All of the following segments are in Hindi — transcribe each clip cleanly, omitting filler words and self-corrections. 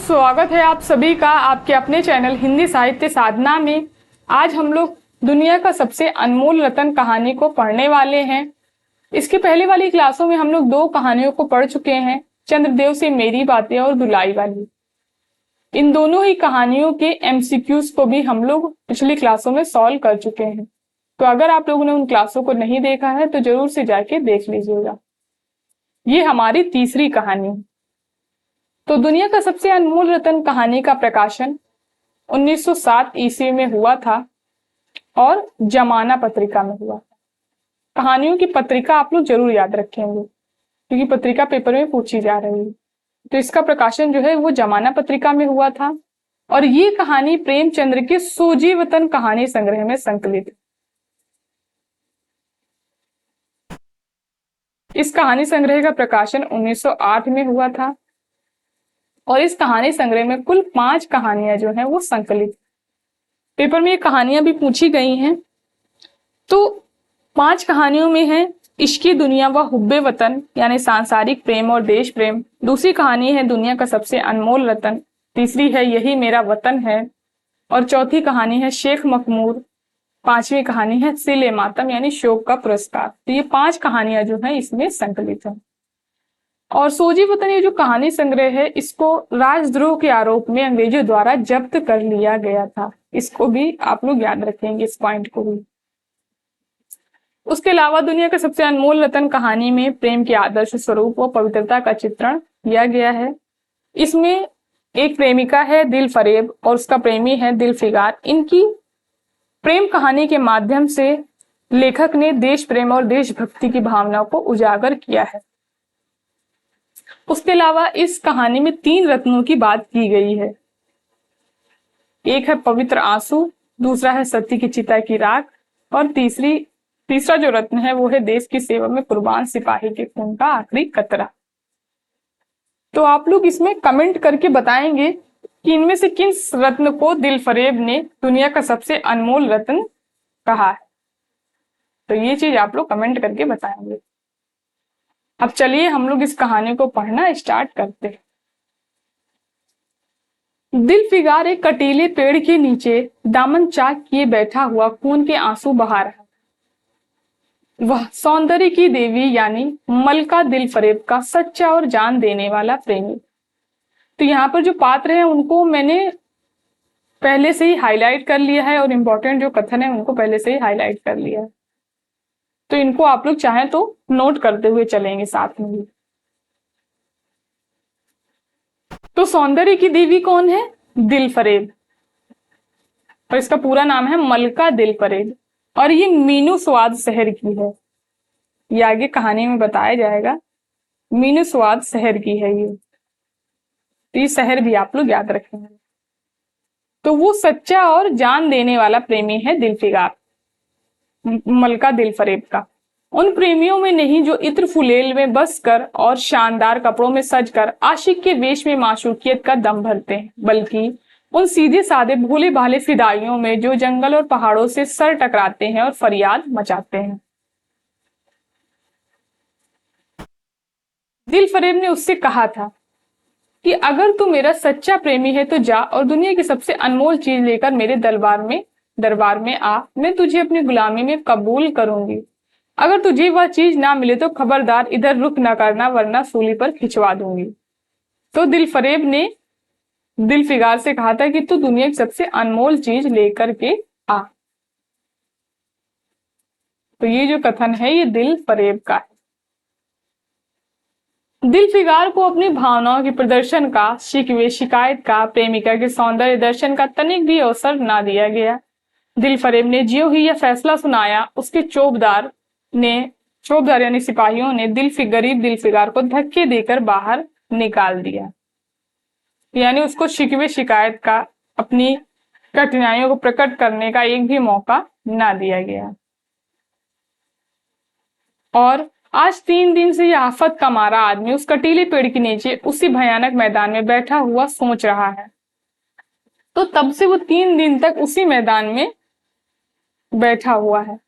स्वागत है आप सभी का आपके अपने चैनल हिंदी साहित्य साधना में। आज हम लोग दुनिया का सबसे अनमोल रत्न कहानी को पढ़ने वाले हैं। इसके पहले वाली क्लासों में हम लोग दो कहानियों को पढ़ चुके हैं, चंद्रदेव से मेरी बातें और दुलाई वाली। इन दोनों ही कहानियों के एमसीक्यूज को भी हम लोग पिछली क्लासों में सॉल्व कर चुके हैं। तो अगर आप लोगों ने उन क्लासों को नहीं देखा है तो जरूर से जाके देख लीजिएगा। ये हमारी तीसरी कहानी है। तो दुनिया का सबसे अनमोल रत्न कहानी का प्रकाशन 1907 ईस्वी में हुआ था और जमाना पत्रिका में हुआ था। कहानियों की पत्रिका आप लोग जरूर याद रखेंगे क्योंकि पत्रिका पेपर में पूछी जा रही है। तो इसका प्रकाशन जो है वो जमाना पत्रिका में हुआ था और ये कहानी प्रेमचंद्र के सोजीवतन कहानी संग्रह में संकलित है। इस कहानी संग्रह का प्रकाशन 1908 में हुआ था और इस कहानी संग्रह में कुल 5 कहानियां जो हैं वो संकलित। पेपर में ये कहानियां भी पूछी गई हैं। तो 5 कहानियों में है इश्क़े दुनिया व हुब्बे वतन यानी सांसारिक प्रेम और देश प्रेम। दूसरी कहानी है दुनिया का सबसे अनमोल रत्न। तीसरी है यही मेरा वतन है और चौथी कहानी है शेख मखमूर। 5वीं कहानी है सिले मातम यानी शोक का पुरस्कार। तो ये 5 कहानियां जो है इसमें संकलित है। और सोजीवतन ये जो कहानी संग्रह है इसको राजद्रोह के आरोप में अंग्रेजों द्वारा जब्त कर लिया गया था। इसको भी आप लोग याद रखेंगे, इस पॉइंट को भी। उसके अलावा दुनिया का सबसे अनमोल रत्न कहानी में प्रेम के आदर्श स्वरूप व पवित्रता का चित्रण किया गया है। इसमें एक प्रेमिका है दिल फरेब और उसका प्रेमी है दिल फिगार। इनकी प्रेम कहानी के माध्यम से लेखक ने देश प्रेम और देशभक्ति की भावना को उजागर किया है। उसके अलावा इस कहानी में 3 रत्नों की बात की गई है। एक है पवित्र आंसू, दूसरा है सती की चिता की राख और तीसरा जो रत्न है वो है देश की सेवा में कुर्बान सिपाही के खून का आखिरी कतरा। तो आप लोग इसमें कमेंट करके बताएंगे कि इनमें से किस रत्न को दिल फरेब ने दुनिया का सबसे अनमोल रत्न कहा है। तो ये चीज आप लोग कमेंट करके बताएंगे। अब चलिए हम लोग इस कहानी को पढ़ना स्टार्ट करते हैं। दिल फिगार एक कटीले पेड़ के नीचे दामन चाक किए बैठा हुआ खून के आंसू बहा रहा। वह सौंदर्य की देवी यानी मलका दिल फरेब का सच्चा और जान देने वाला प्रेमी। तो यहाँ पर जो पात्र हैं उनको मैंने पहले से ही हाईलाइट कर लिया है और इम्पोर्टेंट जो कथन है उनको पहले से ही हाईलाइट कर लिया है। तो इनको आप लोग चाहें तो नोट करते हुए चलेंगे साथ में भी। तो सौंदर्य की देवी कौन है? दिल फरेब। और इसका पूरा नाम है मलका दिल फरेब और ये मीनू स्वाद शहर की है। ये आगे कहानी में बताया जाएगा। मीनू स्वाद शहर की है ये। तो ये शहर भी आप लोग याद रखेंगे। तो वो सच्चा और जान देने वाला प्रेमी है दिल फिगार, मलका दिल फरेब का। उन प्रेमियों में नहीं जो इत्र फुलेल में बसकर और शानदार कपड़ों में सजकर आशिक के वेश में माशूकियत का दम भरते हैं, बल्कि उन सीधे साधे भोले भाले फिदाइयों में जो जंगल और पहाड़ों से सर टकराते हैं और फरियाद मचाते हैं। दिल फरेब ने उससे कहा था कि अगर तू मेरा सच्चा प्रेमी है तो जा और दुनिया की सबसे अनमोल चीज लेकर मेरे दरबार में आ। मैं तुझे अपनी गुलामी में कबूल करूंगी। अगर तुझे वह चीज ना मिले तो खबरदार इधर रुक ना करना वरना सूली पर खिंचवा दूंगी। तो दिल फरेब ने दिल फिगार से कहा था कि तू दुनिया की सबसे अनमोल चीज लेकर के आ। तो ये जो कथन है ये दिल फरेब का है। दिल फिगार को अपनी भावनाओं के प्रदर्शन का, शिकवे शिकायत का, प्रेमिका के सौंदर्य दर्शन का तनिक भी अवसर ना दिया गया। दिल फरेब ने ज्यों ही यह फैसला सुनाया उसके चौबदार यानी सिपाहियों ने गरीब दिल फिगार को धक्के देकर बाहर निकाल दिया। यानी उसको शिकवे शिकायत का, अपनी कठिनाइयों को प्रकट करने का एक भी मौका ना दिया गया। और आज 3 दिन से यह आफत का मारा आदमी उस कटीले पेड़ के नीचे उसी भयानक मैदान में बैठा हुआ सोच रहा है। तो तब से वो 3 दिन तक उसी मैदान में बैठा हुआ है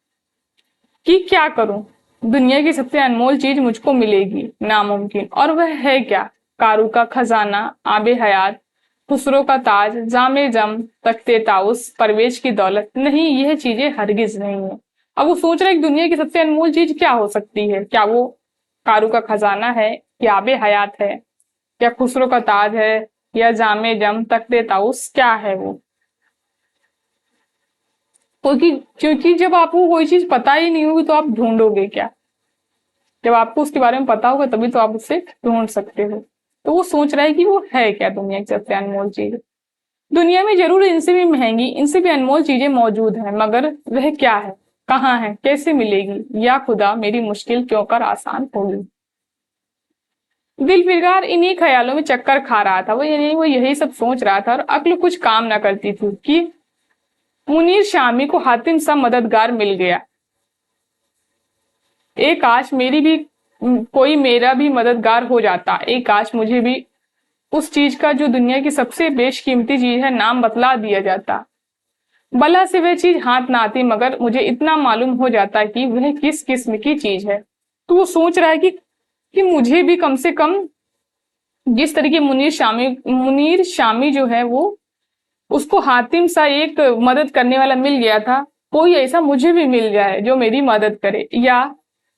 कि क्या करूं, दुनिया की सबसे अनमोल चीज मुझको मिलेगी नामुमकिन, और वह है क्या? कारू का खजाना, आबे हयात, खुसरो का ताज, जामे जम, तख्ते ताउस, परवेज की दौलत, नहीं यह चीजें हरगिज नहीं है। अब वो सोच रहा है कि दुनिया की सबसे अनमोल चीज क्या हो सकती है? क्या वो कारू का खजाना है, या आबे हयात है, या खुसरो का ताज है, या जामे जम, तख्ते ताउस, क्या है वो? क्योंकि जब आपको कोई चीज पता ही नहीं होगी तो आप ढूंढोगे क्या? जब आपको उसके बारे में पता होगा तभी तो आप उससे ढूंढ सकते हो। तो वो सोच रहा है कि वो है क्या दुनिया की सबसे अनमोल चीज। दुनिया में जरूर इनसे भी महंगी, इनसे भी अनमोल चीजें मौजूद हैं, मगर वह क्या है, कहाँ है, कैसे मिलेगी, या खुदा मेरी मुश्किल क्यों कर आसान होगी। दिल फिरकार इन्हीं ख्यालों में चक्कर खा रहा था। वो यही सब सोच रहा था और अक्ल कुछ काम ना करती थी कि मुनीर शामी को हातिम सा मददगार मिल गया। एक काश मेरी भी कोई मेरा भी मददगार हो जाता। एक काश मुझे भी उस चीज का जो दुनिया की सबसे बेशकीमती चीज है नाम बतला दिया जाता। भला से वह चीज हाथ ना आती, मगर मुझे इतना मालूम हो जाता कि वह किस किस्म की चीज है। तो वो सोच रहा है कि मुझे भी कम से कम जिस तरीके मुनीर शामी जो है वो उसको हातिम सा एक मदद करने वाला मिल गया था, कोई ऐसा मुझे भी मिल जाए जो मेरी मदद करे।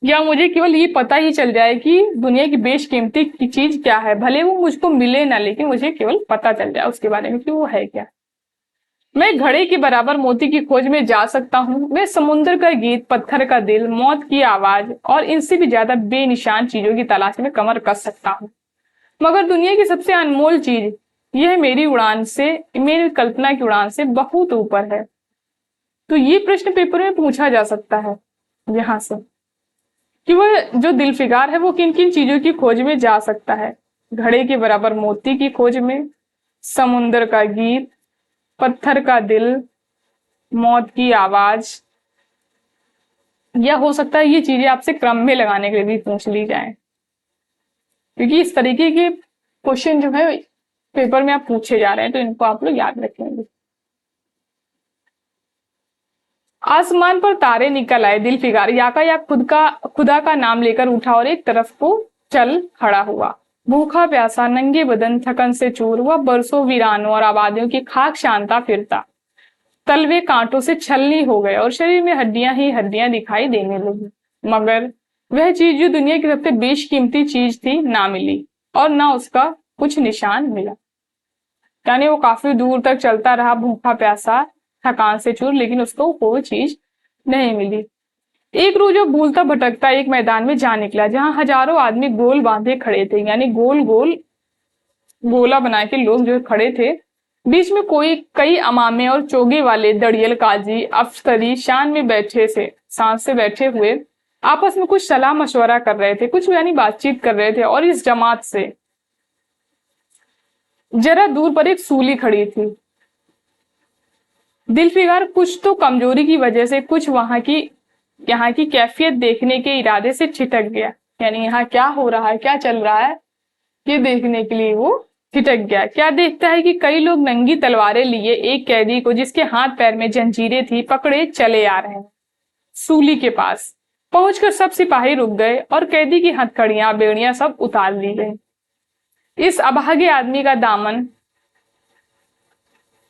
या मुझे केवल ये पता ही चल जाए कि दुनिया की बेशकीमती की चीज क्या है, भले वो मुझको मिले ना, लेकिन मुझे केवल पता चल जाए उसके बारे में कि वो है क्या। मैं घड़े के बराबर मोती की खोज में जा सकता हूँ। मैं समुद्र का गीत, पत्थर का दिल, मौत की आवाज और इनसे भी ज्यादा बेनिशान चीजों की तलाश में कमर कस सकता हूँ, मगर दुनिया की सबसे अनमोल चीज यह मेरी कल्पना की उड़ान से बहुत ऊपर है। तो ये प्रश्न पेपर में पूछा जा सकता है यहाँ से कि वह जो दिलफिगार है वो किन किन चीजों की खोज में जा सकता है। घड़े के बराबर मोती की खोज में, समुद्र का गीत, पत्थर का दिल, मौत की आवाज, या हो सकता है ये चीजें आपसे क्रम में लगाने के लिए भी पूछ ली जाए, क्योंकि इस तरीके के क्वेश्चन जो है पेपर में आप पूछे जा रहे हैं, तो इनको आप लोग याद रखेंगे। आसमान पर तारे निकल आए। दिल फिगार याकायाक खुदा का नाम लेकर उठा और एक तरफ को चल खड़ा हुआ। भूखा प्यासा, नंगे बदन, थकन से चूर, वह बरसों वीरानों और आबादियों की खाक शांता फिरता। तलवे कांटों से छलनी हो गए और शरीर में हड्डियां ही हड्डियां दिखाई देने लगी, मगर वह चीज जो दुनिया की सबसे बेशकीमती चीज थी ना मिली, और ना उसका कुछ निशान मिला। यानी वो काफी दूर तक चलता रहा, भूखा प्यासा, थकान से चूर, लेकिन उसको कोई चीज नहीं मिली। एक रोज वो भूलता भटकता एक मैदान में जा निकला, जहां हजारों आदमी गोल बांधे खड़े थे, यानी गोल गोल गोला बना के लोग जो खड़े थे। बीच में कई अमामे और चोगे वाले दड़ियल काजी अफसरी शान से बैठे हुए आपस में कुछ सलाह मशवरा कर रहे थे, कुछ यानी बातचीत कर रहे थे। और इस जमात से जरा दूर पर एक सूली खड़ी थी। दिलफिगार कुछ तो कमजोरी की वजह से कुछ यहाँ की कैफियत देखने के इरादे से छिटक गया, यानी यहाँ क्या हो रहा है, क्या चल रहा है, ये देखने के लिए वो छिटक गया। क्या देखता है कि कई लोग नंगी तलवारें लिए एक कैदी को, जिसके हाथ पैर में जंजीरें थी, पकड़े चले आ रहे हैं। सूली के पास पहुंचकर सब सिपाही रुक गए और कैदी की हथकड़ियां बेड़ियां सब उतार ली गई। इस अभागे आदमी का दामन,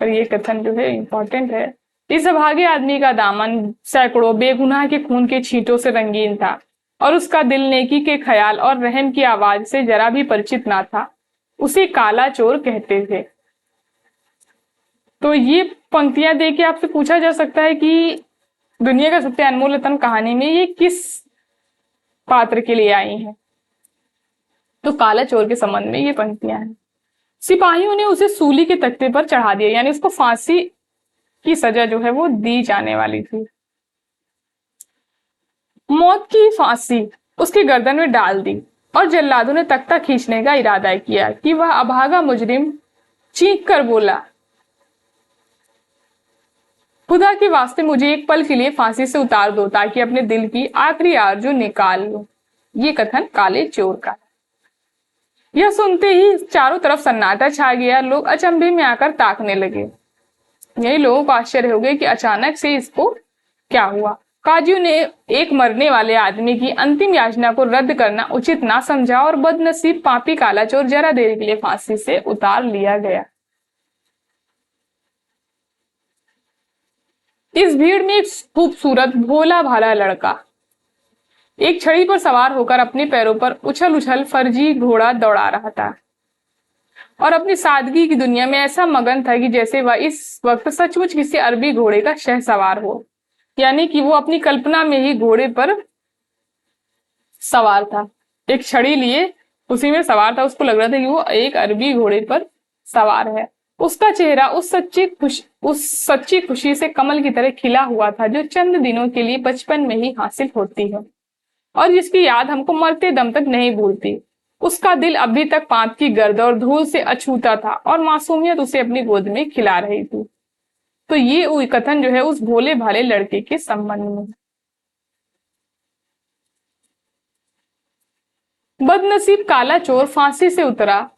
और ये कथन जो है इंपॉर्टेंट है, इस अभागे आदमी का दामन सैकड़ों बेगुनाह के खून के छींटों से रंगीन था, और उसका दिल नेकी के ख्याल और रहम की आवाज से जरा भी परिचित ना था। उसे काला चोर कहते थे। तो ये पंक्तियां देके आपसे पूछा जा सकता है कि दुनिया का सबसे अनमोल रत्न कहानी में ये किस पात्र के लिए आई है। तो काला चोर के संबंध में ये पंक्तियां हैं। सिपाहियों ने उसे सूली के तख्ते पर चढ़ा दिया, यानी उसको फांसी की सजा जो है वो दी जाने वाली थी। मौत की फांसी उसकी गर्दन में डाल दी और जल्लादों ने तख्ता खींचने का इरादा किया कि वह अभागा मुजरिम चीख कर बोला, खुदा के वास्ते मुझे एक पल के लिए फांसी से उतार दो, ताकि अपने दिल की आखिरी आरज़ू निकाल लूं। ये कथन काले चोर का। यह सुनते ही चारों तरफ सन्नाटा छा गया। लोग अचंभे में आकर ताकने लगे। यही लोगों को आश्चर्य हो गया कि अचानक से इसको क्या हुआ। काजियों ने एक मरने वाले आदमी की अंतिम याचना को रद्द करना उचित ना समझा और बदनसीब पापी काला चोर जरा देर के लिए फांसी से उतार लिया गया। इस भीड़ में एक खूबसूरत भोला भाला लड़का एक छड़ी पर सवार होकर अपने पैरों पर उछल उछल फर्जी घोड़ा दौड़ा रहा था और अपनी सादगी की दुनिया में ऐसा मगन था कि जैसे वह इस वक्त सचमुच किसी अरबी घोड़े का शहसवार हो। यानी कि वो अपनी कल्पना में ही घोड़े पर सवार था, एक छड़ी लिए उसी में सवार था। उसको लग रहा था कि वो एक अरबी घोड़े पर सवार है। उसका चेहरा उस सच्ची खुशी से कमल की तरह खिला हुआ था जो चंद दिनों के लिए बचपन में ही हासिल होती है और जिसकी याद हमको मरते दम तक नहीं भूलती। उसका दिल अभी तक पाप की गर्द और धूल से अछूता था और मासूमियत उसे अपनी गोद में खिला रही थी। तो ये कथन जो है उस भोले भाले लड़के के संबंध में। बदनसीब काला चोर फांसी से उतरा,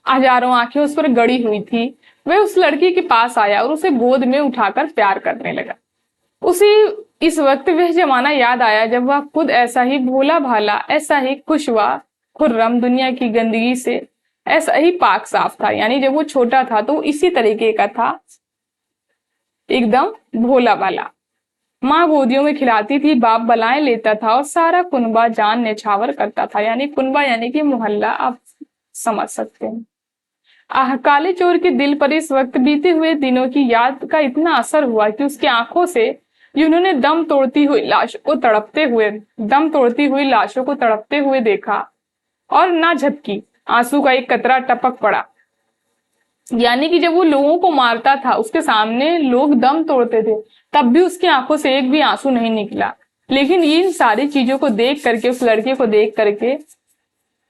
हजारों आंखें उस पर गड़ी हुई थी। वह उस लड़की के पास आया और उसे गोद में उठाकर प्यार करने लगा। उसे इस वक्त वह जमाना याद आया जब वह खुद ऐसा ही भोला भाला, ऐसा ही खुश व खुर्रम, दुनिया की गंदगी से ऐसा ही पाक साफ था। यानी जब वो छोटा था तो इसी तरीके का था, एकदम भोला भाला। माँ गोदियों में खिलाती थी, बाप बलाएं लेता था और सारा कुनबा जान नेछावर करता था। यानी कुनबा यानी कि मोहल्ला, आप समझ सकते हैं। काले चोर के दिल पर इस वक्त बीते हुए दिनों की याद का इतना असर हुआ कि उसकी आंखों से जिन्होंने दम तोड़ती हुई लाशों को तड़पते हुए देखा और ना झपकी, आंसू का एक कतरा टपक पड़ा। यानी कि जब वो लोगों को मारता था, उसके सामने लोग दम तोड़ते थे, तब भी उसकी आंखों से एक भी आंसू नहीं निकला। लेकिन इन सारी चीजों को देख करके, उस लड़के को देख करके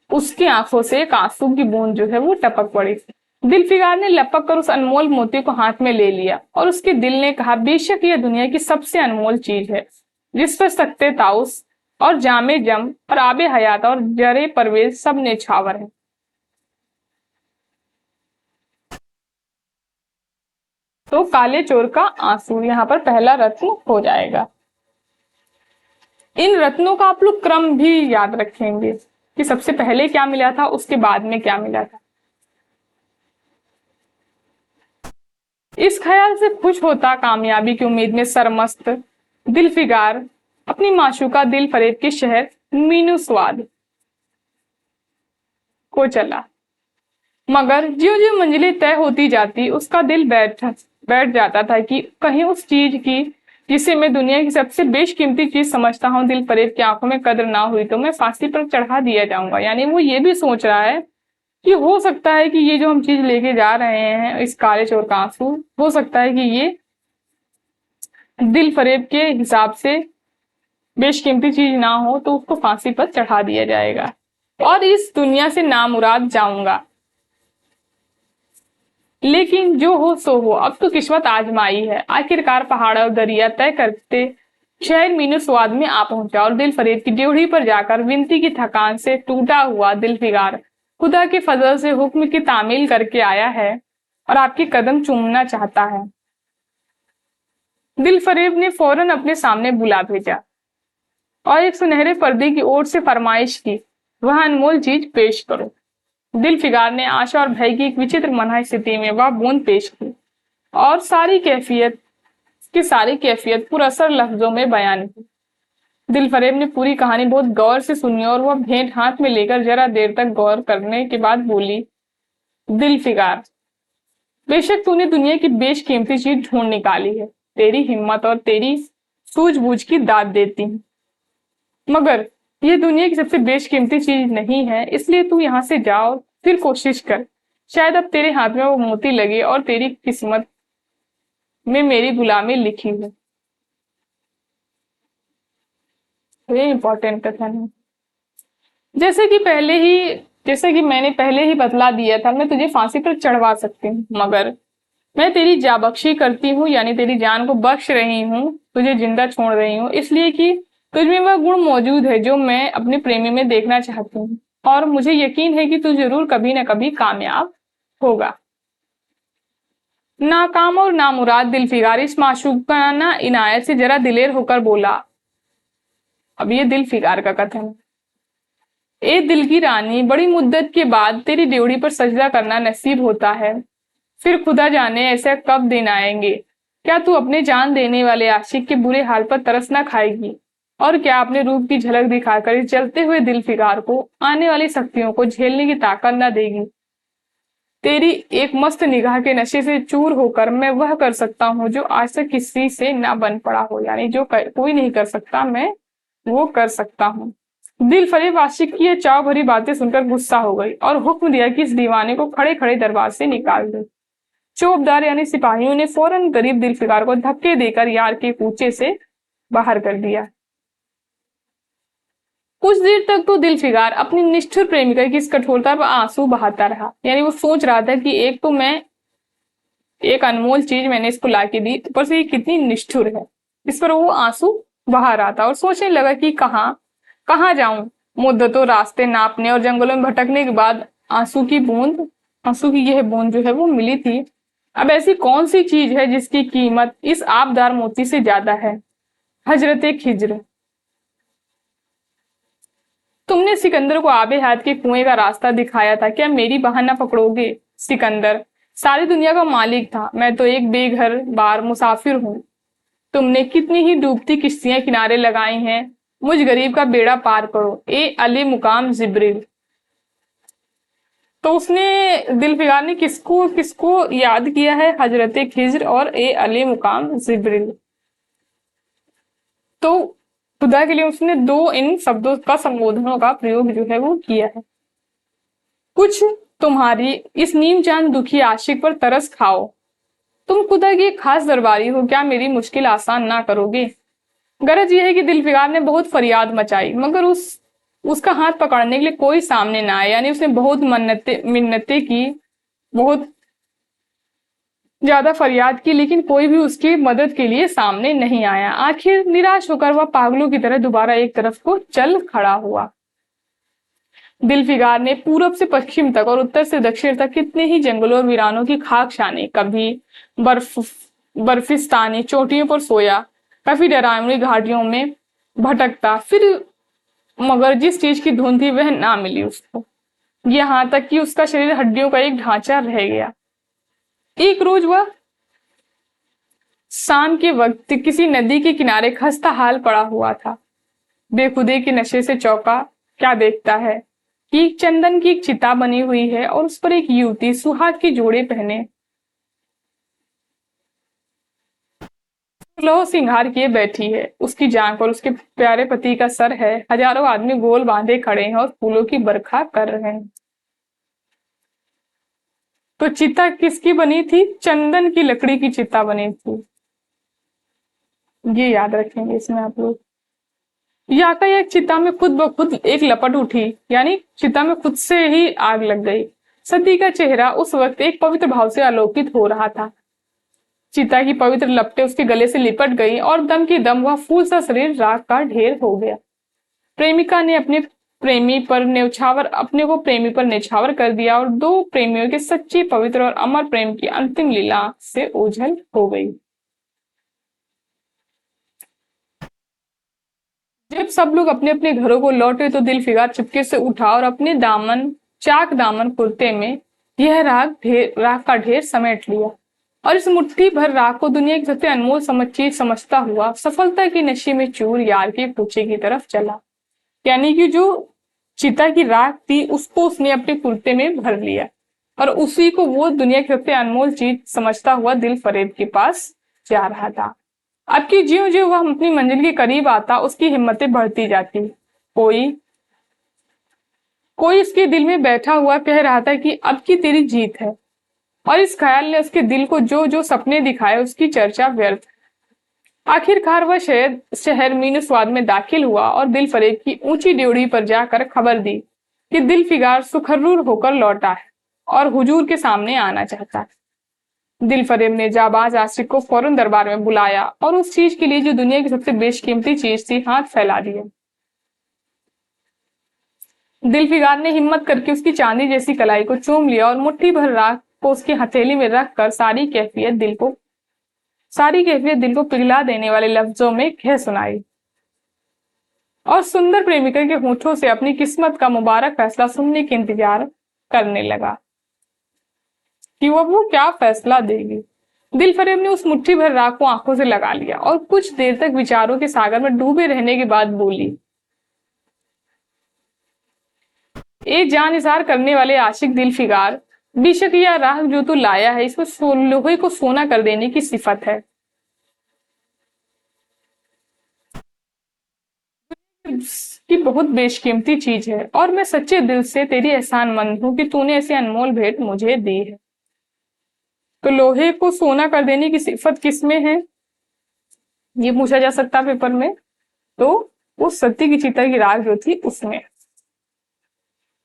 उसकी आंखों से एक आंसू की बूंद जो है वो टपक पड़ी। दिलफिगार ने लपक कर उस अनमोल मोती को हाथ में ले लिया और उसके दिल ने कहा, बेशक यह दुनिया की सबसे अनमोल चीज है जिस पर सख्ते ताउस और जामे जम और आबे हयात और जरे परवेज सब नेछावर है। तो काले चोर का आंसू यहाँ पर पहला रत्न हो जाएगा। इन रत्नों का आप लोग क्रम भी याद रखेंगे कि सबसे पहले क्या मिला था, उसके बाद में क्या मिला था। इस ख्याल से खुश होता, कामयाबी की उम्मीद में सरमस्त, दिलफिगार अपनी माशूका दिल फरेब के शहर मीनू स्वाद को चला। मगर ज्यों ज्यों मंजिलें तय होती जाती, उसका दिल बैठ जाता था कि कहीं उस चीज की जिसे मैं दुनिया की सबसे बेशकीमती चीज समझता हूँ, दिल फरेब की आंखों में कदर ना हुई तो मैं फांसी पर चढ़ा दिया जाऊंगा। यानी वो ये भी सोच रहा है कि हो सकता है कि ये जो हम चीज लेके जा रहे हैं, इस काले चोर का आंसू, हो सकता है कि ये दिल फरेब के हिसाब से बेशकीमती चीज ना हो, तो उसको फांसी पर चढ़ा दिया जाएगा और इस दुनिया से नामुराद जाऊंगा। लेकिन जो हो सो हो, अब तो किस्मत आजमाई है। आखिरकार पहाड़ और दरिया तय करते शहर मीनू स्वाद में आ पहुंचा और दिल फरेब की ड्योढ़ी पर जाकर विनती की थकान से टूटा हुआ दिलफिगार खुदा के फजल से हुक्म की तामील करके आया है और आपके कदम चूमना चाहता है। दिल फरेब ने फौरन अपने सामने बुला भेजा और एक सुनहरे पर्दे की ओर से फरमाइश की, वह अनमोल चीज पेश करो। दिलफिगार ने आशा और भय की एक विचित्र मना स्थिति में वह बूंद पेश की और सारी कैफियत पुरअसर लफ्जों में बयान की। दिलफरेब ने पूरी कहानी बहुत गौर से सुनी और वह भेंट हाथ में लेकर जरा देर तक गौर करने के बाद बोली, दिलफिगार, बेशक तूने दुनिया की बेशकीमती चीज ढूंढ निकाली है, तेरी हिम्मत और तेरी सूझबूझ की दाद देती हूँ, मगर ये दुनिया की सबसे बेशकीमती चीज नहीं है। इसलिए तू यहाँ से जा और फिर कोशिश कर, शायद अब तेरे हाथ में वो मोती लगे और तेरी किस्मत में मेरी गुलामी लिखी है। ये इंपॉर्टेंट कथन है। जैसे कि मैंने पहले ही बतला दिया था, मैं तुझे फांसी पर चढ़वा सकती हूँ, मगर मैं तेरी जाबख्शी करती हूँ, यानी तेरी जान को बख्श रही हूँ, तुझे जिंदा छोड़ रही हूँ, इसलिए कि तुझमें वह गुण मौजूद है जो मैं अपने प्रेमी में देखना चाहती हूँ और मुझे यकीन है कि तू जरूर कभी ना कभी कामयाब होगा। नाकाम और नामुराद दिलफिगार इस माशूकाना इनायत से जरा दिलेर होकर बोला। अब ये दिलफिगार का कथन है, ए दिल की रानी, बड़ी मुद्दत के बाद तेरी ड्योढ़ी पर सजदा करना नसीब होता है, फिर खुदा जाने ऐसे कब दिन आएंगे क्या तू अपने जान देने वाले आशिक के बुरे हाल पर तरस ना खाएगी? और क्या अपने रूप की झलक दिखाकर इस जलते हुए दिल फिगार को आने वाली शक्तियों को झेलने की ताकत ना देगी? तेरी एक मस्त निगाह के नशे से चूर होकर मैं वह कर सकता हूँ जो आज तक किसी से ना बन पड़ा हो, यानी जो कोई नहीं कर सकता, मैं वो कर सकता हूँ। दिल फरेब आशिक की यह चाव भरी बातें सुनकर गुस्सा हो गई और हुक्म दिया कि इस दीवाने को खड़े खड़े दरबार से निकाल दे। चौबदार यानी सिपाहियों ने फौरन गरीब दिलफिकार को धक्के देकर यार के कूचे से बाहर कर दिया। कुछ देर तक तो दिलफिकार अपनी निष्ठुर प्रेमिका की इस कठोरता पर आंसू बहाता रहा, यानी वो सोच रहा था कि एक तो मैं एक अनमोल चीज मैंने इसको लाके दी, ऊपर से ये कितनी निष्ठुर है। इस पर वो आंसू बहा रहा था और सोचने लगा कि कहाँ कहाँ जाऊं। मुद्दतों रास्ते नापने और जंगलों में भटकने के बाद आंसू की यह बूंद जो है वो मिली थी। अब ऐसी कौन सी चीज है जिसकी कीमत इस आबदार मोती से ज्यादा है? हजरते खिज्र, तुमने सिकंदर को आबे हयात के कुएं का रास्ता दिखाया था, क्या मेरी बहाना पकड़ोगे? सिकंदर सारी दुनिया का मालिक था, मैं तो एक बेघर बार मुसाफिर हूँ। तुमने कितनी ही डूबती किश्तियां किनारे लगाई हैं, मुझ गरीब का बेड़ा पार करो ए अली मुकाम जिब्रिल। तो उसने दिलफिकार ने किसको किसको याद किया है? हजरते खिज्र और ए अली मुकाम जिब्रिल। तो खुदा के लिए उसने दो इन शब्दों का संबोधनों का प्रयोग जो है वो किया है। कुछ तुम्हारी इस नीम चांद दुखी आशिक पर तरस खाओ, तुम खुदा की एक खास दरबारी हो, क्या मेरी मुश्किल आसान ना करोगे? गरज यह है कि दिलफिकार ने बहुत फरियाद मचाई मगर उसका हाथ पकड़ने के लिए कोई सामने ना आया, यानी उसने बहुत मिन्नतें की, बहुत ज्यादा फरियाद की, लेकिन कोई भी उसकी मदद के लिए सामने नहीं आया। आखिर निराश होकर वह पागलों की तरह दोबारा एक तरफ को चल खड़ा हुआ। दिलफिकार ने पूरब से पश्चिम तक और उत्तर से दक्षिण तक कितने ही जंगलों और वीरानों की खाक छानी, कभी बर्फिस्तानी चोटियों पर सोया, कभी डरावनी घाटियों में भटकता फिर, मगर जिस चीज की धुन थी वह ना मिली उसको। यहाँ तक कि उसका शरीर हड्डियों का एक ढांचा रह गया। एक रोज वह शाम के वक्त किसी नदी के किनारे खस्ता हाल पड़ा हुआ था। बेखुदे के नशे से चौंका, क्या देखता है कि चंदन की एक चिता बनी हुई है और उस पर एक युवती सुहाग के जोड़े पहने लोह सिंगार किए बैठी है। उसकी जांघ पर उसके प्यारे पति का सर है। हजारों आदमी गोल बांधे खड़े हैं और फूलों की बरखा कर रहे हैं। तो चिता किसकी बनी थी? चंदन की लकड़ी की चिता बनी थी। ये याद रखेंगे इसमें आप लोग। यातायात चिता में खुद ब खुद एक लपट उठी, यानी चिता में खुद से ही आग लग गई। सती का चेहरा उस वक्त एक पवित्र भाव से आलोकित हो रहा था। चिता की पवित्र लपटें उसके गले से लिपट गई और दम की दम वह फूल सा शरीर राख का ढेर हो गया। प्रेमिका ने अपने को प्रेमी पर न्यौछावर कर दिया और दो प्रेमियों के सच्ची पवित्र और अमर प्रेम की अंतिम लीला से ओझल हो गई। जब सब लोग अपने अपने घरों को लौटे तो दिलफिकार चुपके से उठा और अपने चाक दामन कुर्ते में यह राख का ढेर समेट लिया और इस मुट्ठी भर राख को दुनिया की सबसे अनमोल चीज समझता हुआ सफलता की नशे में चूर यार के कूचे की तरफ चला। यानी कि जो चिता की राख थी उसको उसने अपने कुर्ते में भर लिया और उसी को वो दुनिया की सबसे अनमोल चीज समझता हुआ दिल फरेब के पास जा रहा था। अब की ज्यों ज्यों वह अपनी मंजिल के करीब आता उसकी हिम्मतें बढ़ती जाती। कोई कोई उसके दिल में बैठा हुआ कह रहा था कि अब की तेरी जीत है, और इस ख्याल ने उसके दिल को जो जो सपने दिखाए उसकी चर्चा व्यर्थ। आखिरकार वह शहर मीनू स्वाद में दाखिल हुआ और दिल फरेब की ऊंची ड्योढ़ी पर जाकर खबर दी कि दिल फिगार सुखर्रूर होकर लौटा है और हुजूर के सामने आना चाहता है। दिल फरेब ने जाबाज आशिक को फौरन दरबार में बुलाया और उस चीज के लिए जो दुनिया की सबसे बेशकीमती चीज थी हाथ फैला दिए। दिल फिगार ने हिम्मत करके उसकी चांदी जैसी कलाई को चूम लिया और मुट्ठी भर राख को उसकी हथेली में रखकर सारी कैफियत दिल को पिघला देने वाले लफ्जों में कह सुनाई और सुंदर प्रेमिका के होठों से अपनी किस्मत का मुबारक फैसला सुनने के इंतजार करने लगा कि वो क्या फैसला देगी। दिलफरेब ने उस मुट्ठी भर राख को आंखों से लगा लिया और कुछ देर तक विचारों के सागर में डूबे रहने के बाद बोली, ए जान इज़हार करने वाले आशिक दिलफिगार, बेशक यह राख जो तू लाया है इसमें लोहे को सोना कर देने की सिफत है। कि बहुत बेशकीमती चीज है और मैं सच्चे दिल से तेरी एहसानमंद हूं कि तूने ऐसी अनमोल भेंट मुझे दी है। तो लोहे को सोना कर देने की सिफत किसमें है, ये पूछा जा सकता पेपर में। तो उस सत्य की चिता की राख जो थी उसमें।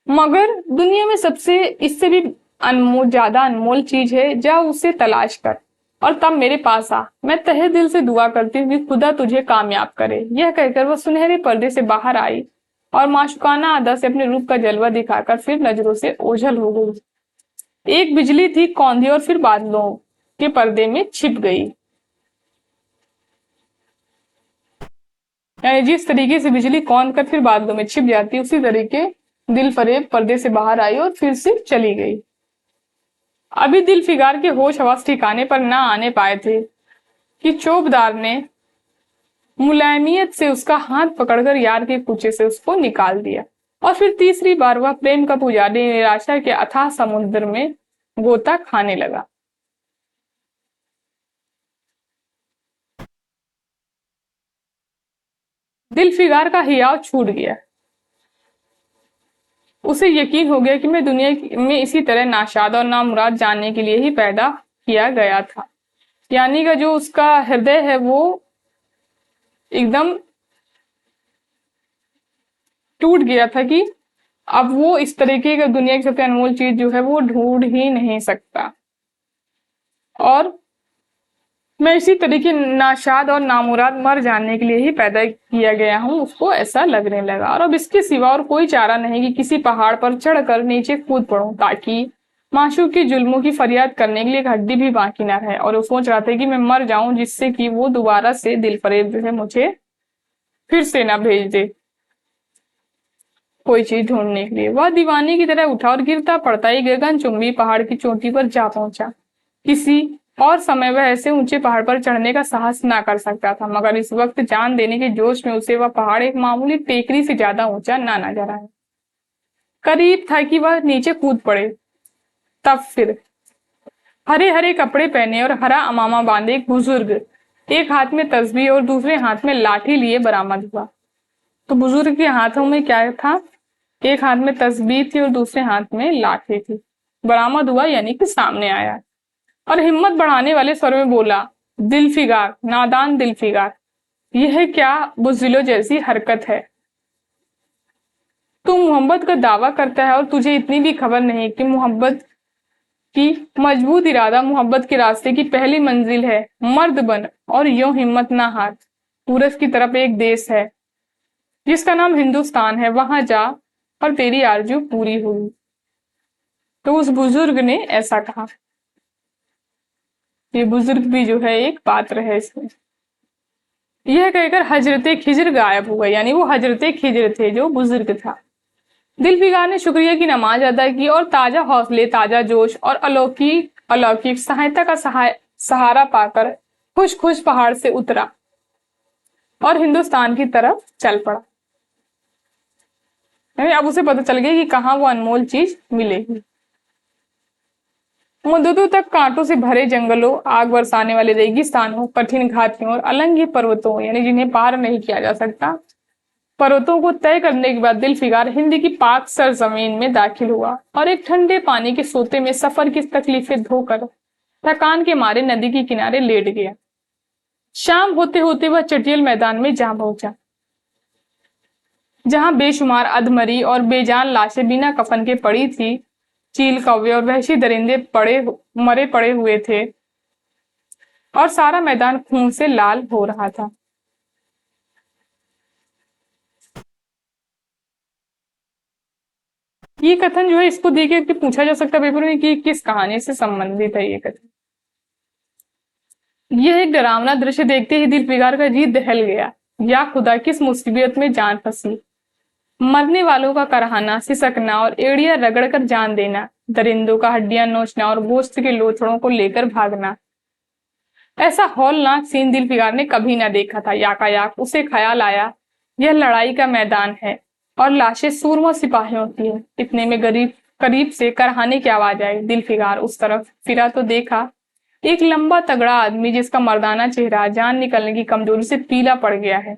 मगर दुनिया में सबसे इससे भी अनमोल ज्यादा अनमोल चीज है, जा उसे तलाश कर और तब मेरे पास आ। मैं तहे दिल से दुआ करती हूँ कि खुदा तुझे कामयाब करे। यह कहकर वह सुनहरे पर्दे से बाहर आई और माशुकाना अदा से अपने रूप का जलवा दिखाकर फिर नजरों से ओझल हो गई। एक बिजली थी कौंधी और फिर बादलों के पर्दे में छिप गई। यानी जिस तरीके से बिजली कौंध कर फिर बादलों में छिप जाती, उसी तरीके दिलफरेब पर्दे से बाहर आई और फिर से चली गई। अभी दिलफिगार के होश हवास ठिकाने पर ना आने पाए थे कि चौबदार ने मुलायमियत से उसका हाथ पकड़कर यार के कूचे से उसको निकाल दिया और फिर तीसरी बार वह प्रेम का पुजारी निराशा के अथाह समुद्र में गोता खाने लगा। दिलफिगार का हियाव छूट गया। उसे यकीन हो गया कि मैं दुनिया में इसी तरह नाशाद और नामुराद जानने के लिए ही पैदा किया गया था। यानी का जो उसका हृदय है वो एकदम टूट गया था कि अब वो इस तरीके का दुनिया की सबसे अनमोल चीज जो है वो ढूंढ ही नहीं सकता और मैं इसी तरीके नाशाद और नामुराद मर जानने के लिए ही पैदा किया गया हूँ, उसको ऐसा लगने लगा। और अब इसके सिवा और कोई चारा नहीं कि किसी पहाड़ पर चढ़कर नीचे कूद पड़ूं ताकि माशूक की जुल्मों की फरियाद करने के लिए एक हड्डी भी बाकी ना रहे। और वो सोच रहा था कि मैं मर जाऊं जिससे कि वो दोबारा से दिलफरेब जो है मुझे फिर से ना भेज दे कोई चीज ढूंढने के लिए। वह दीवाने की तरह उठा और गिरता पड़ता ही गगनचुंबी पहाड़ की चोटी पर जा पहुंचा। किसी और समय वह ऐसे ऊंचे पहाड़ पर चढ़ने का साहस ना कर सकता था, मगर इस वक्त जान देने के जोश में उसे वह पहाड़ एक मामूली टेकरी से ज्यादा ऊंचा ना नजर आया। करीब था कि वह नीचे कूद पड़े। तब फिर हरे हरे कपड़े पहने और हरा अमामा बांधे एक बुजुर्ग एक हाथ में तस्बीह और दूसरे हाथ में लाठी लिए बरामद हुआ। तो बुजुर्ग के हाथों में क्या था, एक हाथ में तस्बीह थी और दूसरे हाथ में लाठी थी। बरामद हुआ यानी कि सामने आया और हिम्मत बढ़ाने वाले स्वर में बोला, दिलफिगार, नादान दिलफिगार, यह क्या बुज़दिलों जैसी हरकत है। तू मोहब्बत का दावा करता है और तुझे इतनी भी खबर नहीं कि मोहब्बत की मजबूत इरादा मोहब्बत के रास्ते की पहली मंजिल है। मर्द बन और यूं हिम्मत ना हार। पूरब की तरफ एक देश है जिसका नाम हिंदुस्तान है, वहां जा और तेरी आरजू पूरी हुई। तो उस बुजुर्ग ने ऐसा कहा। ये बुजुर्ग भी जो है एक पात्र है इसमें। यह कहकर हजरते खिजर गायब हो गए, यानी वो हजरते खिजर थे जो बुजुर्ग था। दिलफिगार ने शुक्रिया की नमाज अदा की और ताजा हौसले, ताजा जोश और अलौकिक अलौकिक सहायता का सहारा पाकर खुश खुश पहाड़ से उतरा और हिंदुस्तान की तरफ चल पड़ा। यानी अब उसे पता चल गया कि कहाँ वो अनमोल चीज मिलेगी। मुद्दतों तक कांटों से भरे जंगलों, आग बरसाने वाले रेगिस्तानों, कठिन घाटियों और अलंघ्य पर्वतों यानी जिन्हें पार नहीं किया जा सकता पर्वतों को तय करने के बाद दिलफिगार हिंद की पाक सरजमीन में दाखिल हुआ और एक ठंडे पानी के सोते में सफर की तकलीफें धोकर थकान के मारे नदी के किनारे लेट गया। शाम होते होते वह चटियल मैदान में जा पहुंचा जहां बेशुमार अधमरी और बेजान लाशें बिना कफन के पड़ी थी। चील, कौवे और वहशी दरिंदे मरे पड़े हुए थे और सारा मैदान खून से लाल हो रहा था। ये कथन जो है इसको देखकर कि पूछा जा सकता पेपर में कि किस कहानी से संबंधित है ये कथन। यह एक डरावना दृश्य देखते ही दिलफिगार का जी दहल गया। या खुदा, किस मुसीबत में जान फंसी। मरने वालों का कराहना, सिसकना और एड़िया रगड़कर जान देना, दरिंदों का हड्डियां नोचना और गोश्त के लोथड़ों को लेकर भागना, ऐसा हौलनाक सीन दिलफिकार ने कभी ना देखा था। याकायाक उसे ख्याल आया यह लड़ाई का मैदान है और लाशें सूरमा सिपाहियों की है। इतने में करीब से करहाने की आवाज आई। दिलफिकार उस तरफ फिरा तो देखा एक लंबा तगड़ा आदमी जिसका मर्दाना चेहरा जान निकलने की कमजोरी से पीला पड़ गया है,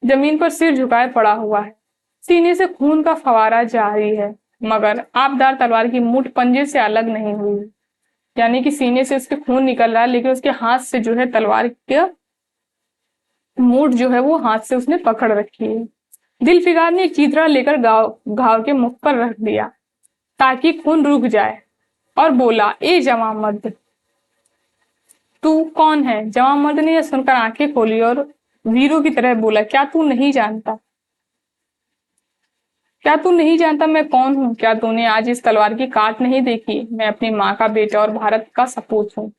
जमीन पर सिर झुकाए पड़ा हुआ है। सीने से खून का फवारा जारी है, मगर आपदार तलवार की मुठ पंजे से अलग नहीं हुई। यानी कि सीने से उसके खून निकल रहा है, लेकिन उसके हाथ से जो है तलवार का मुठ जो है वो हाथ से उसने पकड़ रखी है। दिलफिकार ने एक चीथड़ा लेकर घाव के मुख पर रख दिया ताकि खून रुक जाए और बोला, ए जवान मर्द, तू कौन है? जवान मर्द ने यह सुनकर आंखें खोली और वीरों की तरह बोला, क्या तू नहीं जानता? क्या तू नहीं जानता मैं कौन हूँ? क्या तूने आज इस तलवार की काट नहीं देखी? मैं अपनी माँ का बेटा और भारत का सपूत हूँ।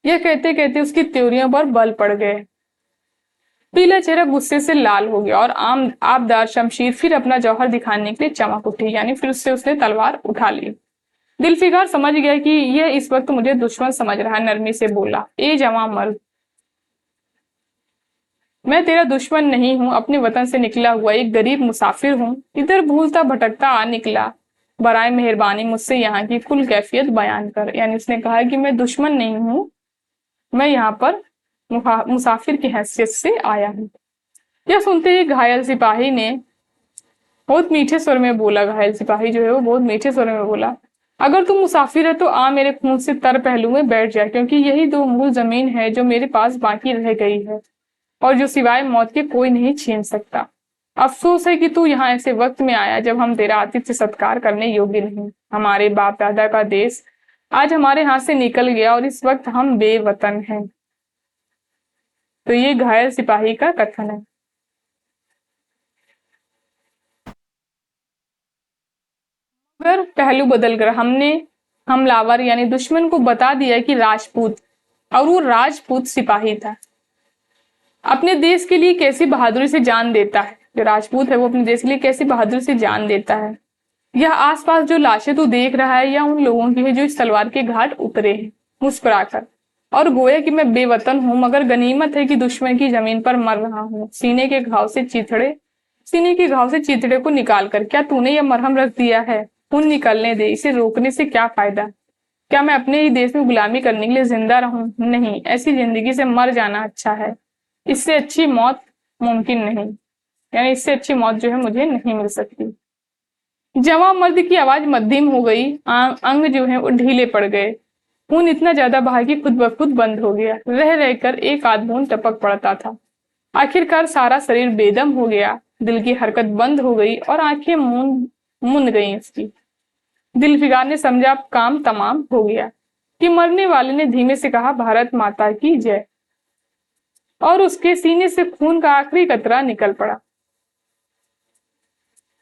यह कहते कहते उसकी त्योरियों पर बल पड़ गए। पीला चेहरा गुस्से से लाल हो गया और आबदार शमशीर फिर अपना जौहर दिखाने के लिए चमक उठी, यानी फिर उससे उसने तलवार उठा ली। दिलफिकार समझ गया कि यह इस वक्त मुझे दुश्मन समझ रहा है। नरमी से बोला, ए जवान मर्द, मैं तेरा दुश्मन नहीं हूँ, अपने वतन से निकला हुआ एक गरीब मुसाफिर हूँ, इधर भूलता भटकता आ निकला। बराए मेहरबानी मुझसे यहाँ की कुल कैफियत बयान कर। यानी उसने कहा कि मैं दुश्मन नहीं हूँ, मैं यहाँ पर मुसाफिर की हैसियत से आया हूँ। यह सुनते ही घायल सिपाही ने बहुत मीठे स्वर में बोला, घायल सिपाही जो है वो बहुत मीठे स्वर में बोला, अगर तुम मुसाफिर है तो आ मेरे खून से तर पहलू में बैठ जाए, क्योंकि यही दो मूल जमीन है जो मेरे पास बाकी रह गई है और जो सिवाय मौत के कोई नहीं छीन सकता। अफसोस है कि तू यहाँ ऐसे वक्त में आया जब हम तेरा आतिथ्य सत्कार करने योग्य नहीं। हमारे बाप दादा का देश आज हमारे हाथ से निकल गया और इस वक्त हम बेवतन हैं। तो ये घायल सिपाही का कथन है। अगर पहलू बदल कर हमने हमलावर यानी दुश्मन को बता दिया कि राजपूत, और वो राजपूत सिपाही था, अपने देश के लिए कैसी बहादुरी से जान देता है। जो राजपूत है वो अपने देश के लिए कैसी बहादुरी से जान देता है। यह आसपास जो लाशें तू देख रहा है या उन लोगों की है जो इस तलवार के घाट उतरे हैं मुस्कुराकर, और गोया कि मैं बेवतन हूं, मगर गनीमत है कि दुश्मन की जमीन पर मर रहा हूँ। सीने के घाव से चीथड़े को निकाल कर क्या तूने यह मरहम रख दिया है? खून निकलने दे, इसे रोकने से क्या फायदा? क्या मैं अपने ही देश में गुलामी करने के लिए जिंदा रहूं? नहीं, ऐसी जिंदगी से मर जाना अच्छा है। इससे अच्छी मौत मुमकिन नहीं, यानी इससे अच्छी मौत जो है मुझे नहीं मिल सकती। जवां मर्द की आवाज मध्यम हो गई, अंग जो है वो ढीले पड़ गए। खून इतना ज्यादा बहा कि खुद ब खुद बंद हो गया। रह रहकर एक आध बूंद टपक पड़ता था। आखिरकार सारा शरीर बेदम हो गया, दिल की हरकत बंद हो गई और आंखें मुंद गई उसकी। दिलफिकार ने समझा अब काम तमाम हो गया कि मरने वाले ने धीमे से कहा, भारत माता की जय, और उसके सीने से खून का आखिरी कतरा निकल पड़ा।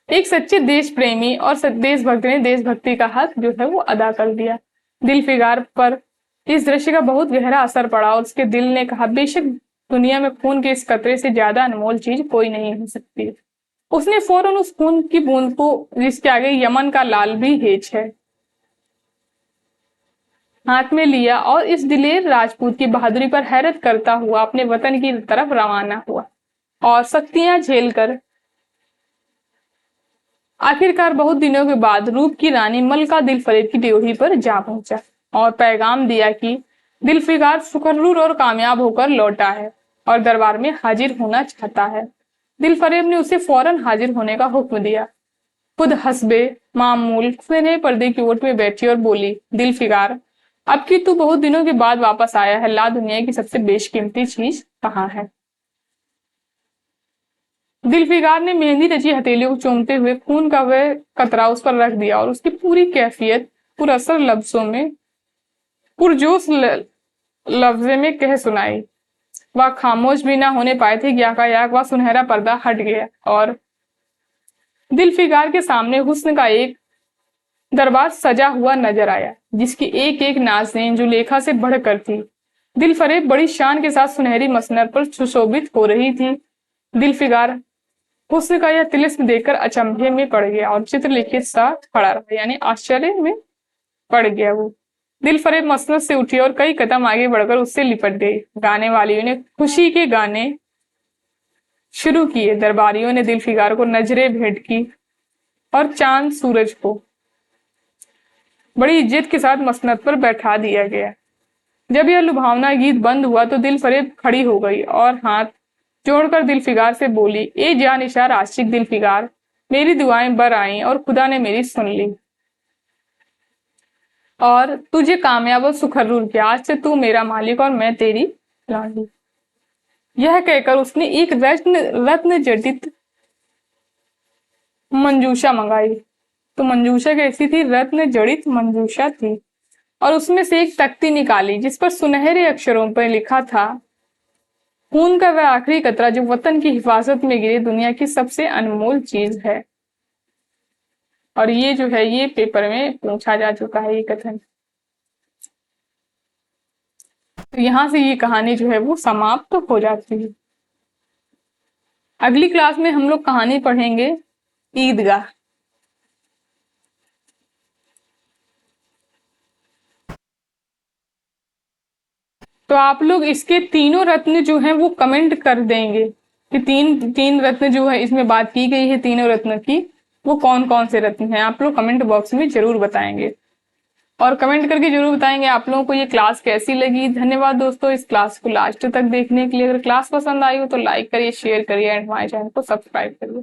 एक सच्चे देश प्रेमी और देशभक्त ने देशभक्ति का हक जो है वो अदा कर दिया। दिलफिकार पर इस दृश्य का बहुत गहरा असर पड़ा और उसके दिल ने कहा, बेशक दुनिया में खून के इस कतरे से ज्यादा अनमोल चीज कोई नहीं हो सकती। उसने फौरन उस खून की बूंद को, जिसके आगे यमन का लाल भी हेज है, हाथ में लिया और इस दिलेर राजपूत की बहादुरी पर हैरत करता हुआ अपने वतन की तरफ रवाना हुआ और सख्तियां झेलकर आखिरकार बहुत दिनों के बाद रूप की रानी मलका दिलफरेब की ड्योढ़ी पर जा पहुंचा और पैगाम दिया कि दिलफिकार सुखरूर और कामयाब होकर लौटा है और दरबार में हाजिर होना चाहता है। दिलफरेब ने उसे फौरन हाजिर होने का हुक्म दिया। खुद हसबे मामूल सुनहरे पर्दे की ओट में बैठी और बोली, दिलफिकार, अब कि तू बहुत दिनों के बाद वापस आया है, ला दुनिया की सबसे बेशकीमती चीज कहाँ है? दिलफिकार ने मेहंदी रची हथेलियों को चूमते हुए खून का वह कतरा उस पर रख दिया और उसकी पूरी कैफियत पुरअसर लफ्जों में पुरजोश लफ्जे में कह सुनाई। वह खामोश भी ना होने पाए थे कि याकायाक वह सुनहरा पर्दा हट गया और दिलफिकार के सामने हुस्न का एक दरबार सजा हुआ नजर आया, जिसकी एक एक नाज़नीन जुलेखा से बढ़कर थी। दिलफरेब बड़ी शान के साथ सुनहरी मसनद पर सुशोभित हो रही थी। दिलफिकार हुस्न का यह तिलिस्म देखकर अचंभे में पड़ गया और चित्रलिखित सा खड़ा रहा, यानी आश्चर्य में पड़ गया वो। दिल फरेब मसनत से उठी और कई कदम आगे बढ़कर उससे लिपट गई। गाने वालियों ने खुशी के गाने शुरू किए, दरबारियों ने दिलफिगार को नजरें भेंट की और चांद सूरज को बड़ी इज्जत के साथ मसनद पर बैठा दिया गया। जब यह लुभावना गीत बंद हुआ तो दिल फरेब खड़ी हो गई और हाथ जोड़कर दिलफिगार से बोली, ए जानिशार आशिक दिलफिगार, मेरी दुआएं बर आईं और खुदा ने मेरी सुन ली और तुझे कामयाब और सुखरूर किया। आज से तू मेरा मालिक और मैं तेरी लाडली। यह कहकर उसने एक रत्न जटित मंजूषा मंगाई। तो मंजूषा कैसी थी? रत्न जड़ित मंजूषा थी और उसमें से एक तख्ती निकाली जिस पर सुनहरे अक्षरों पर लिखा था, खून का वह आखिरी कतरा जो वतन की हिफाजत में गिरे दुनिया की सबसे अनमोल चीज है। और ये जो है ये पेपर में पूछा जा चुका है ये कथन। तो यहां से ये कहानी जो है वो समाप्त हो जाती है। अगली क्लास में हम लोग कहानी पढ़ेंगे ईदगाह। तो आप लोग इसके तीनों रत्न जो हैं वो कमेंट कर देंगे कि तीन रत्न जो है इसमें बात की गई है, तीनों रत्न की, वो कौन कौन से रत्न हैं। आप लोग कमेंट बॉक्स में जरूर बताएंगे और कमेंट करके जरूर बताएंगे आप लोगों को ये क्लास कैसी लगी। धन्यवाद दोस्तों इस क्लास को लास्ट तक देखने के लिए। अगर क्लास पसंद आई हो तो लाइक करिए, शेयर करिए एंड हमारे चैनल को सब्सक्राइब करिए।